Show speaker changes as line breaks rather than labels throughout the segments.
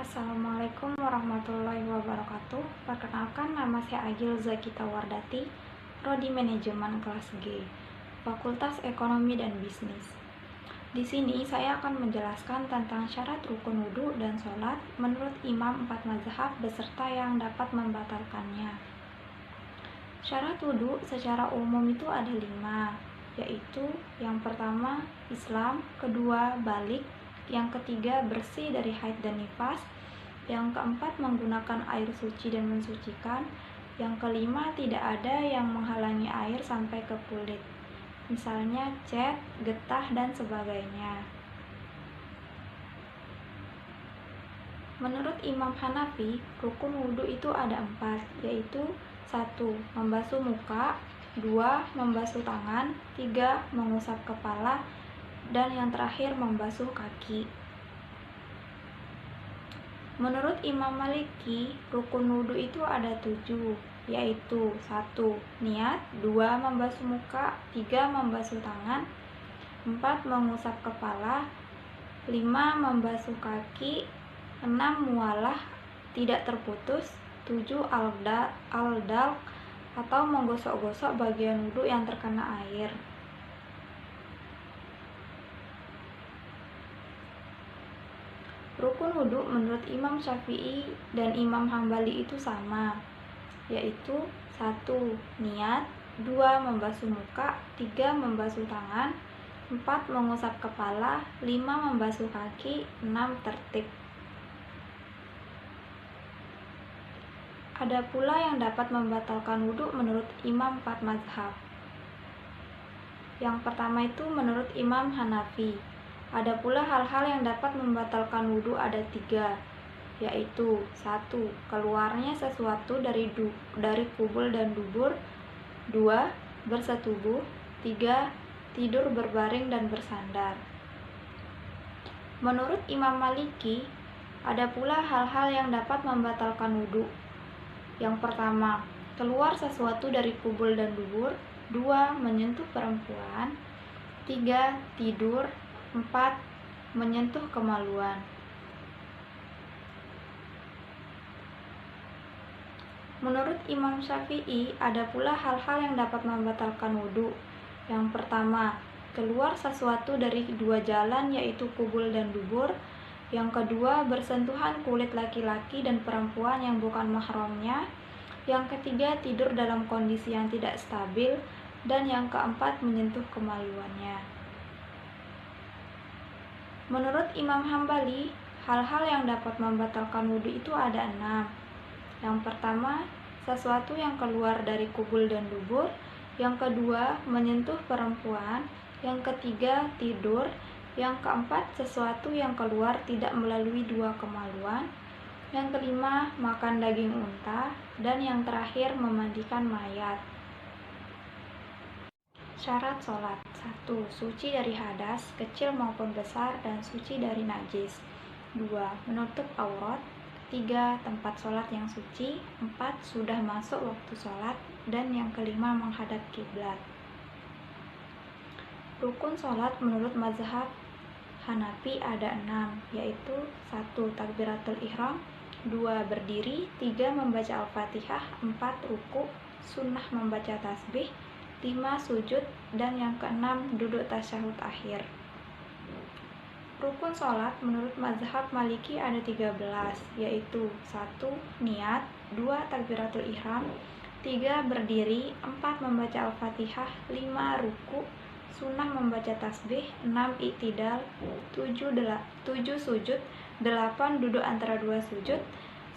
Assalamualaikum warahmatullahi wabarakatuh. Perkenalkan, nama saya Agil Zakita Wardati, Prodi Manajemen kelas G, Fakultas Ekonomi dan Bisnis. Di sini saya akan menjelaskan tentang syarat rukun wudhu dan sholat menurut imam 4 mazhab beserta yang dapat membatalkannya. Syarat wudhu secara umum itu ada 5, yaitu yang pertama Islam, kedua balik, yang ketiga bersih dari haid dan nifas, yang keempat menggunakan air suci dan mensucikan, yang kelima tidak ada yang menghalangi air sampai ke kulit, misalnya cat, getah, dan sebagainya. Menurut Imam Hanafi, rukun wudhu itu ada 4, yaitu 1. Membasuh muka, 2. Membasuh tangan, 3. Mengusap kepala, dan yang terakhir membasuh kaki. Menurut Imam Maliki, rukun wudhu itu ada 7, yaitu 1. Niat, 2. Membasuh muka, 3. Membasuh tangan, 4. Mengusap kepala, 5. Membasuh kaki, 6. Mualah tidak terputus, 7. Al-dalq atau menggosok-gosok bagian wudhu yang terkena air. Rukun wudhu menurut Imam Syafi'i dan Imam Hambali itu sama, yaitu 1. Niat, 2. Membasuh muka, 3. Membasuh tangan, 4. Mengusap kepala, 5. Membasuh kaki, 6. Tertib. Ada pula yang dapat membatalkan wudhu menurut imam 4 mazhab. Yang pertama itu menurut Imam Hanafi. Ada pula hal-hal yang dapat membatalkan wudhu ada 3, yaitu 1. Keluarnya sesuatu dari kubul dan dubur, 2. Bersetubuh, 3. Tidur berbaring dan bersandar. Menurut Imam Maliki, ada pula hal-hal yang dapat membatalkan wudhu. Yang pertama, keluar sesuatu dari kubul dan dubur, 2. Menyentuh perempuan, 3. Tidur, 4. Menyentuh kemaluan. Menurut Imam Syafi'i, ada pula hal-hal yang dapat membatalkan wudhu. Yang pertama, keluar sesuatu dari 2 jalan, yaitu kubul dan dubur. Yang kedua, bersentuhan kulit laki-laki dan perempuan yang bukan mahramnya. Yang ketiga, tidur dalam kondisi yang tidak stabil. Dan yang keempat, menyentuh kemaluannya. Menurut Imam Hambali, hal-hal yang dapat membatalkan wudhu itu ada 6. Yang pertama, sesuatu yang keluar dari kubul dan dubur. Yang kedua, menyentuh perempuan. Yang ketiga, tidur. Yang keempat, sesuatu yang keluar tidak melalui 2 kemaluan. Yang kelima, makan daging unta. Dan yang terakhir, memandikan mayat. Syarat sholat. 1. Suci dari hadas, kecil maupun besar, dan suci dari najis. 2. Menutup aurat. 3. Tempat sholat yang suci. 4. Sudah masuk waktu sholat. Dan yang kelima, menghadap kiblat. Rukun sholat menurut mazhab Hanafi ada 6, yaitu 1. Takbiratul ihram, 2. Berdiri, 3. Membaca Al-Fatihah, 4. Ruku, sunnah membaca tasbih, 5. Sujud, dan yang ke-6 duduk tasyahud akhir. Rukun sholat menurut mazhab Maliki ada 13, yaitu 1. Niat, 2. Takbiratul ihram, 3. Berdiri, 4. Membaca Al-Fatihah, 5. Ruku, sunnah membaca tasbih, 6. Iktidal, 7 sujud, 8 duduk antara 2 sujud,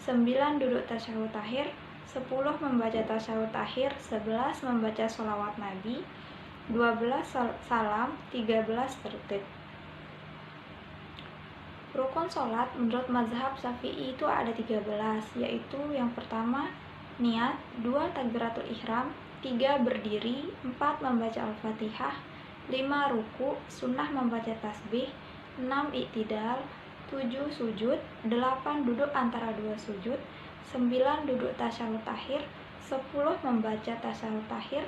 9 duduk tasyahud akhir, 10 membaca tasyahud akhir, 11 membaca sholawat nabi, 12 salam, 13 tertib. Rukun sholat menurut mazhab Syafi'i itu ada 13, yaitu yang pertama niat, 2. Takbiratul ihram, 3. Berdiri, 4. Membaca Al-Fatihah, 5. Ruku, sunnah membaca tasbih, 6. Iktidal, 7 sujud, 8 duduk antara 2 sujud, 9 duduk tasyahud akhir, 10 membaca tasyahud akhir,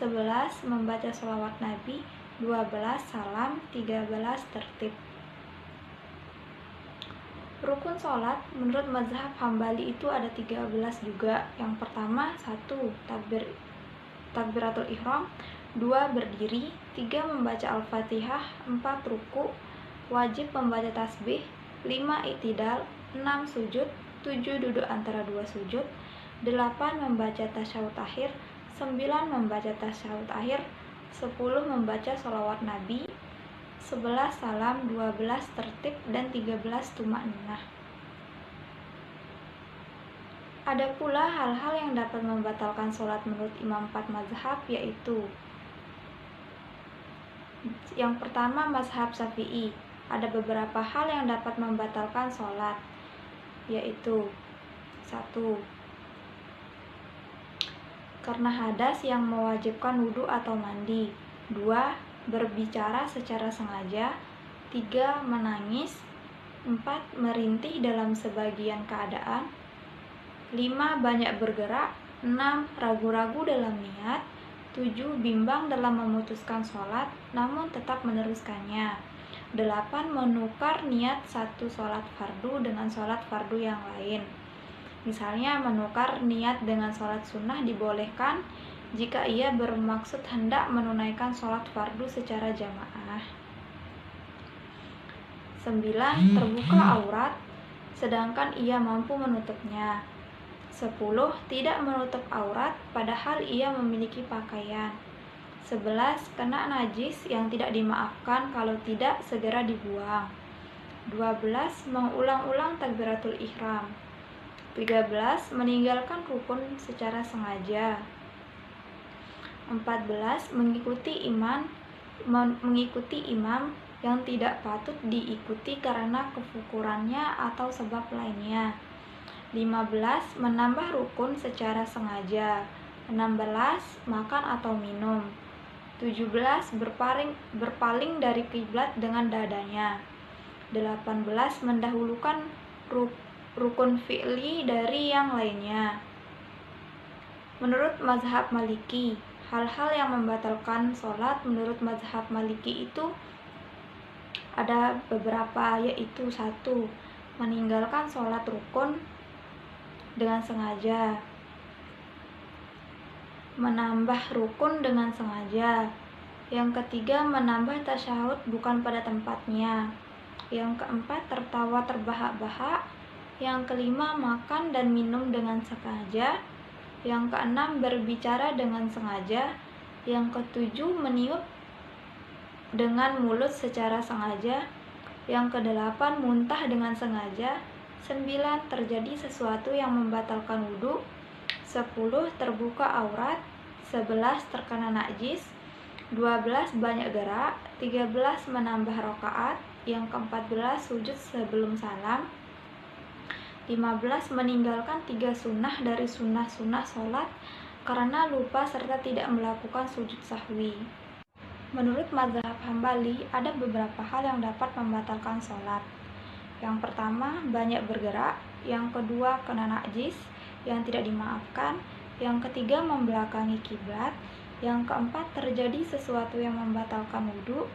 11 membaca sholawat nabi, 12 salam, 13 tertib. Rukun sholat menurut mazhab Hambali itu ada 13 juga. Yang pertama 1. Takbiratul ihram, 2. Berdiri, 3. Membaca Al-Fatihah, 4. Ruku, wajib membaca tasbih, 5. I'tidal, 6. Sujud, 7. Duduk antara dua sujud, 8. Membaca tasyahud akhir, 9. Membaca tasyahud akhir, 10. Membaca sholawat Nabi, 11. Salam, 12. Tertib, dan 13. Tuma'ninah. Ada pula hal-hal yang dapat membatalkan sholat menurut imam 4 mazhab, yaitu yang pertama mazhab Syafi'i. Ada beberapa hal yang dapat membatalkan sholat, yaitu 1. Karena hadas yang mewajibkan wudhu atau mandi, 2. Berbicara secara sengaja, 3. Menangis, 4. Merintih dalam sebagian keadaan, 5. Banyak bergerak, 6. Ragu-ragu dalam niat, 7. Bimbang dalam memutuskan sholat namun tetap meneruskannya, 8. Menukar niat satu sholat fardu dengan sholat fardu yang lain. Misalnya menukar niat dengan sholat sunnah dibolehkan jika ia bermaksud hendak menunaikan sholat fardu secara jamaah. 9. Terbuka aurat sedangkan ia mampu menutupnya. 10. Tidak menutup aurat padahal ia memiliki pakaian. 11. Kena najis yang tidak dimaafkan kalau tidak segera dibuang. 12. Mengulang-ulang takbiratul ihram. 13. Meninggalkan rukun secara sengaja. 14. Mengikuti imam yang tidak patut diikuti karena kefukurannya atau sebab lainnya. 15. Menambah rukun secara sengaja. 16. Makan atau minum. 17. Berpaling dari kiblat dengan dadanya. 18. Mendahulukan rukun fi'li dari yang lainnya. Menurut mazhab Maliki, hal-hal yang membatalkan sholat menurut mazhab Maliki itu ada beberapa, yaitu 1. Meninggalkan sholat rukun dengan sengaja, menambah rukun dengan sengaja. Yang ketiga, menambah tasyahud bukan pada tempatnya. Yang keempat, tertawa terbahak-bahak. Yang kelima, makan dan minum dengan sengaja. Yang keenam, berbicara dengan sengaja. Yang ketujuh, meniup dengan mulut secara sengaja. Yang kedelapan, muntah dengan sengaja. 9. Terjadi sesuatu yang membatalkan wudhu. 10. Terbuka aurat. 11. Terkena najis. 12. Banyak gerak. 13. Menambah rakaat. Yang ke-14. Sujud sebelum salam. 15. Meninggalkan 3 sunnah dari sunnah-sunnah sholat karena lupa serta tidak melakukan sujud sahwi. Menurut mazhab Hambali, ada beberapa hal yang dapat membatalkan sholat. Yang pertama, banyak bergerak. Yang kedua, kena najis yang tidak dimaafkan. Yang ketiga, membelakangi kiblat. Yang keempat, terjadi sesuatu yang membatalkan wudhu.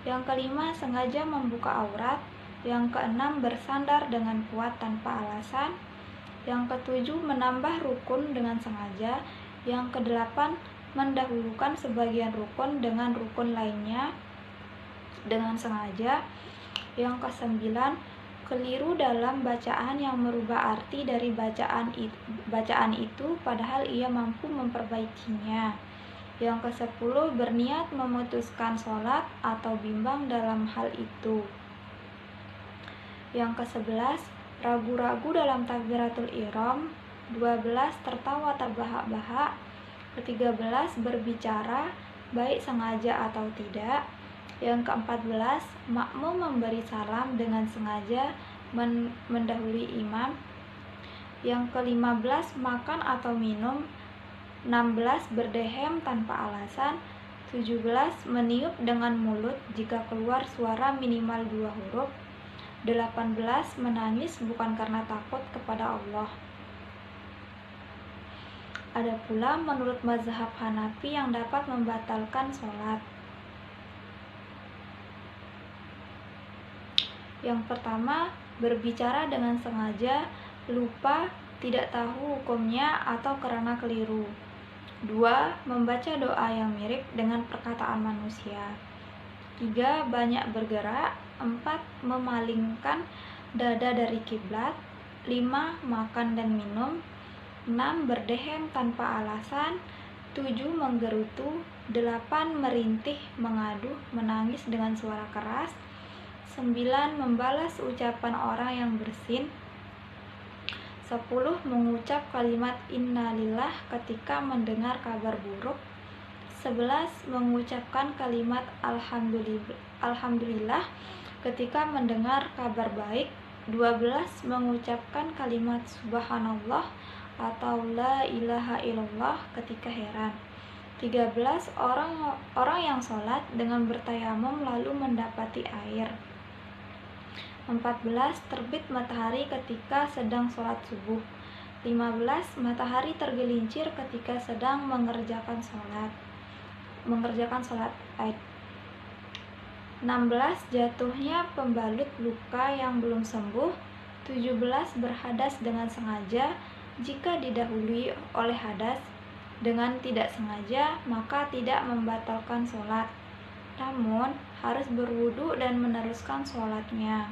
Yang kelima, sengaja membuka aurat. Yang keenam, bersandar dengan kuat tanpa alasan. Yang ketujuh, menambah rukun dengan sengaja. Yang kedelapan, mendahulukan sebagian rukun dengan rukun lainnya dengan sengaja. Yang kesembilan, keliru dalam bacaan yang merubah arti dari bacaan itu padahal ia mampu memperbaikinya. Yang ke-10, berniat memutuskan sholat atau bimbang dalam hal itu. Yang ke-11, ragu-ragu dalam takbiratul ihram. 12. Tertawa terbahak-bahak. Ke-13, berbicara baik sengaja atau tidak. Yang ke-14, makmum memberi salam dengan sengaja mendahului imam. Yang ke-15, makan atau minum. 16. Berdehem tanpa alasan. 17. Meniup dengan mulut jika keluar suara minimal 2 huruf. 18. Menangis bukan karena takut kepada Allah. Ada pula menurut mazhab Hanafi yang dapat membatalkan sholat. Yang pertama, berbicara dengan sengaja, lupa, tidak tahu hukumnya, atau karena keliru. 2. Membaca doa yang mirip dengan perkataan manusia. 3. Banyak bergerak. 4. Memalingkan dada dari kiblat. 5. Makan dan minum. 6. Berdehem tanpa alasan. 7. Menggerutu. 8. Merintih, mengaduh, menangis dengan suara keras. 9. Membalas ucapan orang yang bersin. 10. Mengucap kalimat innalillah ketika mendengar kabar buruk. 11. Mengucapkan kalimat alhamdulillah ketika mendengar kabar baik. 12. Mengucapkan kalimat subhanallah atau la ilaha illallah ketika heran. 13. Orang yang sholat dengan bertayamum lalu mendapati air. 14. Terbit matahari ketika sedang sholat subuh. 15. Matahari tergelincir ketika sedang mengerjakan sholat Aid. 16. Jatuhnya pembalut luka yang belum sembuh. 17. Berhadas dengan sengaja. Jika didahului oleh hadas dengan tidak sengaja, maka tidak membatalkan sholat, namun harus berwudu dan meneruskan sholatnya.